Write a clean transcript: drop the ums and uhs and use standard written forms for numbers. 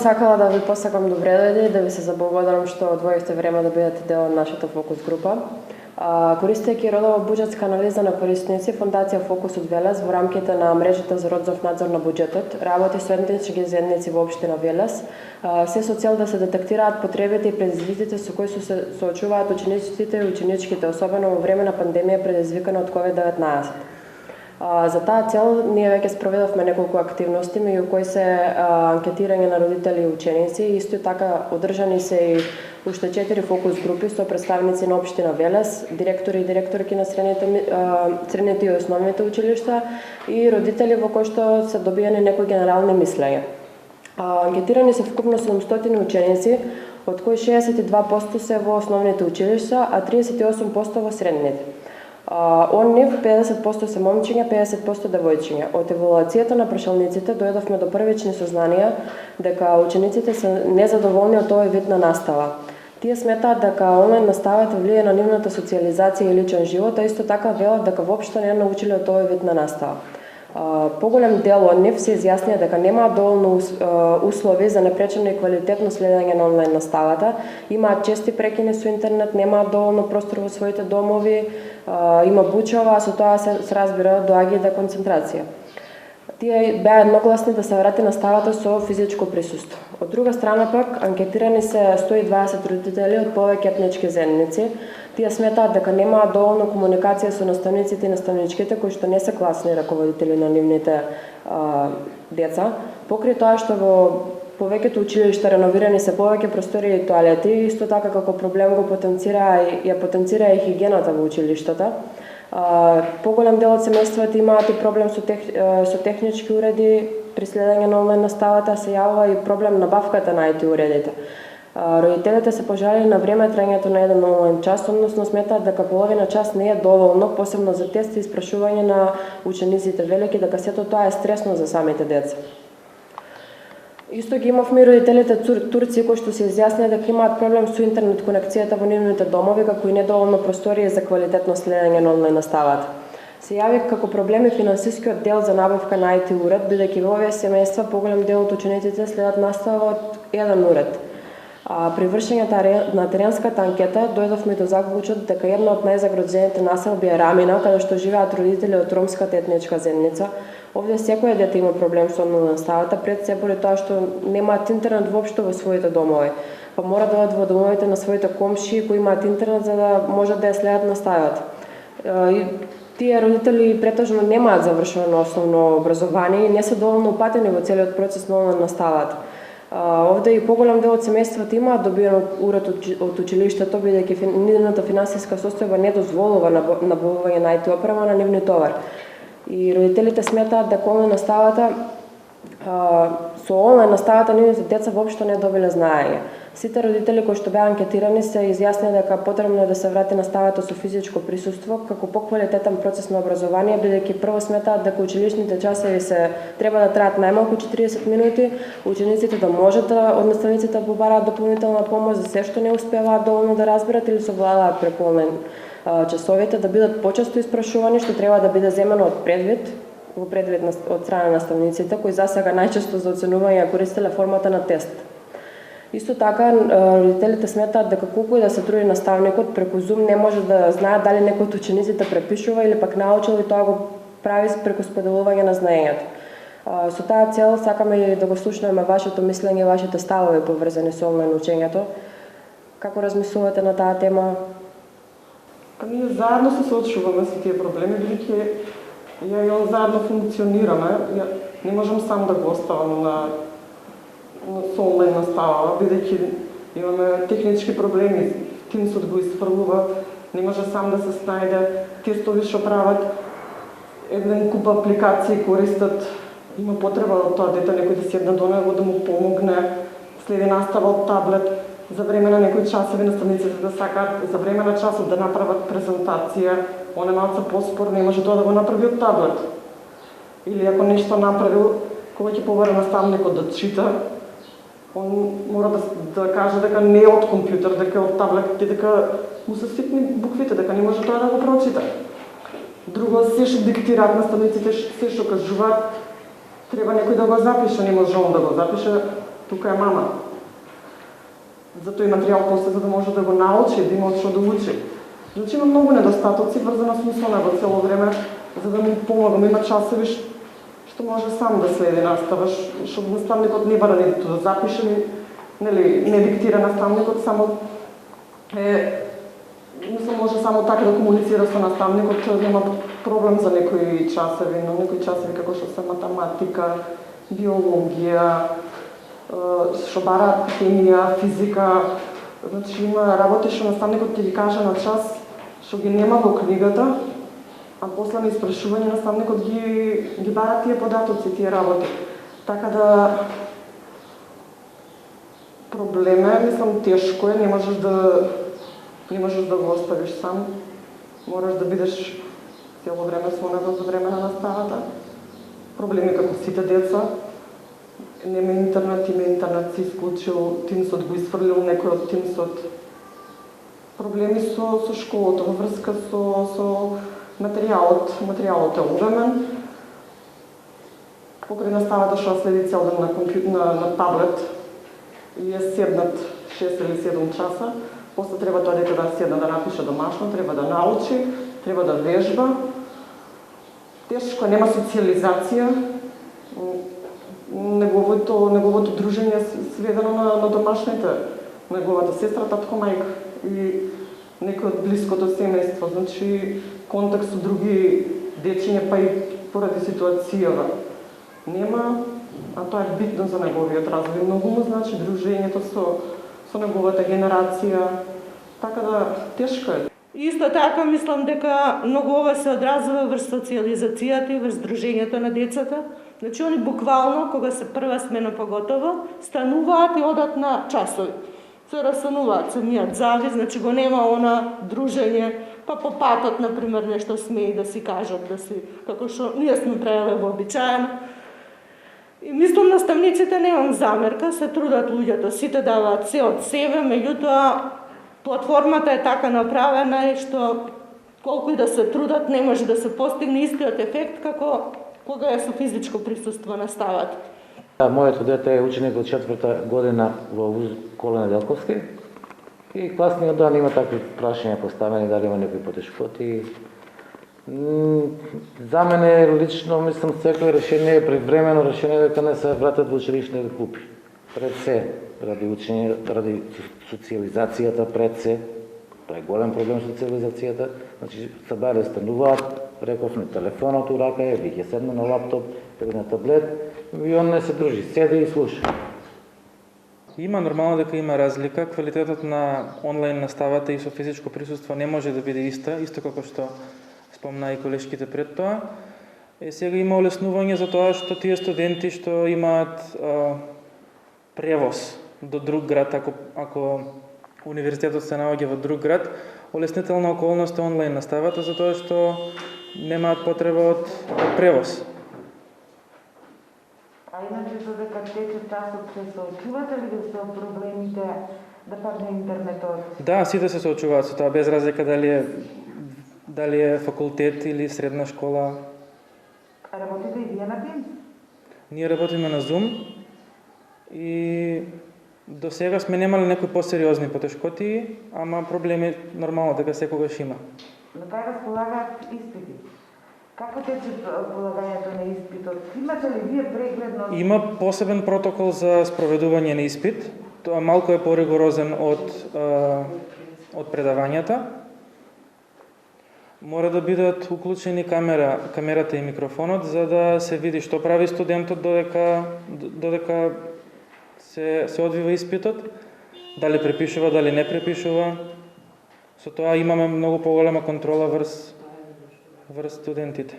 сакала да ви посакам добре дојде и да ви се заблагодарам што одвоивте време да бидете дел од нашата фокус група. Користејќи родова буџетска анализа на корисници, Фондација Фокус од Велес во рамките на мрежата за родов надзор на буџетот работи со етнички заедници во општина Велес, се со цел да се детектираат потребите и предизвиците со кои се соочуваат учениците и ученичките, особено во време на пандемија предизвикана од COVID-19. За таа цел ние веќе спроведовме неколку активности, меѓу кои се анкетирање на родители и ученици, исто така одржани се и уште 4 фокус групи со представници на општина Велес, директори и директорки на средните и основните училишта и родители во кои што се добиени некои генерални мислења. Анкетирани се вкупно 700 ученици, од кои 62% се во основните училишта, а 38% во средните. Од нив 50% се момчиња, 50% девојчиња. Од евалуацијата на прашалниците дојдовме до првични сознанија дека учениците се незадоволни од овој вид на настава. Тие сметаат дека онлайн наставата влие на нивната социјализација и личен живот, а исто така велат дека воопшто не научиле од овој вид на настава. Поголем дел од нив се изјаснија дека немаат доволно услови за непречено и квалитетно следење на онлайн наставата, имаат чести прекини со интернет, немаат доволно простор во своите домови, има бучава, а со тоа се разбира доаѓа и деконцентрација. Тие беа едногласни да се врати наставата со физичко присуство. Од друга страна пак, анкетирани се 120 родители од повеќе етнички заедници. Тие сметаат дека немаат доволно комуникација со наставниците и наставничките кои што не се класни раководители на нивните деца. Покри тоа што во повеќето училишта реновирани се повеќе простори и тоалети, исто така како проблем го потенцира и хигиената во училиштата. Поголем дел од семејствата имаат и проблем со технички уреди при следење на онлайн наставата, се јавува и проблем на бавката на IT уредите. Родителите се пожалили на време трајањето на еден онлайн час, односно сметаат дека половина час не е доволно, посебно за тест и испрашување на учениците, велики дека сето тоа е стресно за самите деца. Исто ги имавме и родителите турци кои што се изјаснија дека имаат проблем со интернет конекцијата во нивните домови, како и недоволно просторија за квалитетно следење на онлайн наставата. Се јави како проблеми финансискиот дел за набавка на IT уред, бидејќи во овие семејства поголем дел од учениците следат настава од еден уред. При вршењето на теренската анкета дојдовме до заклучок дека една од најзагрозените населби е Рамина, каде што живеат родители од ромската етничка заедница. Овде секој дете има проблем со онлайн наставата, пред се поради тоа што немаат интернет воопшто во своите домови. Па мора да одат во домовите на своите комшии кои имаат интернет за да можат да ја следат наставата. И тие родители претежно немаат завршено основно образование и не се доволно упатени во целиот процес на онлайн наставата. Овде и поголем дел од семејствата имаат добиен уред од училиштето, бидејќи нивната финансиска состојба не дозволува набавување на IT опрема на нивни товар. И родителите сметаат дека со онлайн наставата нивните деца воопшто не добиле знаење. Сите родители кои што беа анкетирани се изјаснија дека потребно е да се врати наставата со физичко присуство како поквалитетен процес на образование, бидејќи прво сметаат дека училишните часови треба да траат најмалку 40 минути, учениците да можат од наставниците да побараат дополнителна помош за се што не успеваат доволно да разберат или совладаат преку онлайн часовите, да бидат почесто испрашувани, што треба да биде земено во предвид од страна на наставниците, кои засега најчесто за оценување ја користеле формата на тест. Исто така, родителите сметаат дека колку и да се труди наставникот, преку Zoom не може да знае дали некој од учениците препишува или пак научил и тоа го прави преку споделување на знаењето. Со таа цел сакаме и да го слушнеме вашето мислење и вашите ставови поврзани со онлайн учењето. Како размислувате на таа тема? Ние заедно се соочуваме со тие проблеми, бидејќи ја и он заедно функционираме. Не можам сам да го оставам со онлайн настава, бидејќи имаме технички проблеми, Тимсот го изфрлува, не може сам да се снајде, тестови што прават, еден куп апликации користат, има потреба од тоа дете некој да седне до него, да му помогне, следи настава од таблет, за време на некои часови наставниците да сакаат за време на часот да направат презентација, он е малку поспор, не може тоа да го направи од таблет. Или ако нешто направил, кога ќе побара наставникот да чита, он мора да каже дека не е од компјутер, дека е од таблет, дека му се ситни буквите, дека не може тоа да го прочита. Друго, се што диктираат наставниците, се што кажуваат, треба некој да го запише, не може он да го запише, тука е мама. Затоа и материјал после за да може да го научи, да има од што да учи. Значи има многу недостатоци врзано со него цело време, за да ми помогам. Има часови што може сам да следи настава, што наставникот не бара ниту да запише, нели, не диктира наставникот, само мислам може само така да комуницира со наставникот, нема проблем за некои часови, но некои часови како што се математика, биологија, што бара хемија, физика, значи има работи што наставникот ќе ги каже на час, што ги нема во книгата, а после на испрашување наставникот ги бара тие податоци, тие работи. Така да проблеме, мислам тешко е, не можеш да го оставиш сам. Мораш да бидеш цело време со него за време на наставата. Проблеми како сите деца. Нема интернет, има интернет се исклучил, Тимсот го изфрлил некој од Тимсот. Проблеми со школата, во врска со материјалот е обемен. Покрај наставата што следи цел ден на таблет и е седнат 6 или 7 часа, после треба тоа дете да седне да напише домашно, треба да научи, треба да вежба. Тешко, нема социализација. Неговото дружење сведено на домашните, неговата сестра, татко, мајка и некој од блиското семејство, значи контакт со други дечиња, па и поради ситуацијава. Нема, а тоа е битно за неговиот развој. Многу му значи дружењето со неговата генерација, така да тешко е. Исто така мислам дека многу ова се одразува врз социализацијата и врз дружењето на децата. Значи они буквално кога се прва смена поготово стануваат и одат на часови. Се расстануваат самиот зави, значи го нема она дружење, па по патот на пример нешто смеи да си кажат, како што ние сме правеле вообичаено. И мислам наставниците немам замерка, се трудат луѓето, сите даваат се од себе, меѓутоа платформата е така направена и што колку и да се трудат не може да се постигне истиот ефект како кога е со физичко присуство на ставата. Моето дете е ученик од 4-та година во вуз Колена Делковски и класниот дан има такви прашања поставени, дали има некои потешкоти. За мене лично мислам секој решение е привремено решение дека не се вратат во училишни клупи. Пред се, ради учење, ради социализацијата, пред се, тоа е голем проблем социализацијата, значи се баре стануваат, реков на телефонот у рака е, виќе седна на лаптоп или на таблет, и он не се дружи, седи и слуша. Има нормално дека има разлика, квалитетот на онлайн наставата и со физичко присуство не може да биде исто како што спомна и колешките пред тоа. Сега има олеснување за тоа што тие студенти што имаат превоз до друг град, ако универзитетот се наоѓа во друг град, олеснителна околност е онлайн наставата затоа што немаат потреба од превоз. А иначе додека тече часот се соочувате ли со проблемите да падне интернетот? Да, сите се соочуваат со тоа, без разлика дали е факултет или средна школа. Работите и вие на Teams? Ние работиме на Zoom и до сега сме немали некои посериозни потешкоти, ама проблеми нормално дека секогаш има. На кај располагаат испити? Како тече полагањето на испитот? Имате ли вие прегледно? Има посебен протокол за спроведување на испит. Тоа малку е поригорозен од предавањата. Мора да бидат уклучени камерата и микрофонот за да се види што прави студентот додека се одвива испитот, дали препишува, дали не препишува. Со тоа имаме многу поголема контрола врз студентите.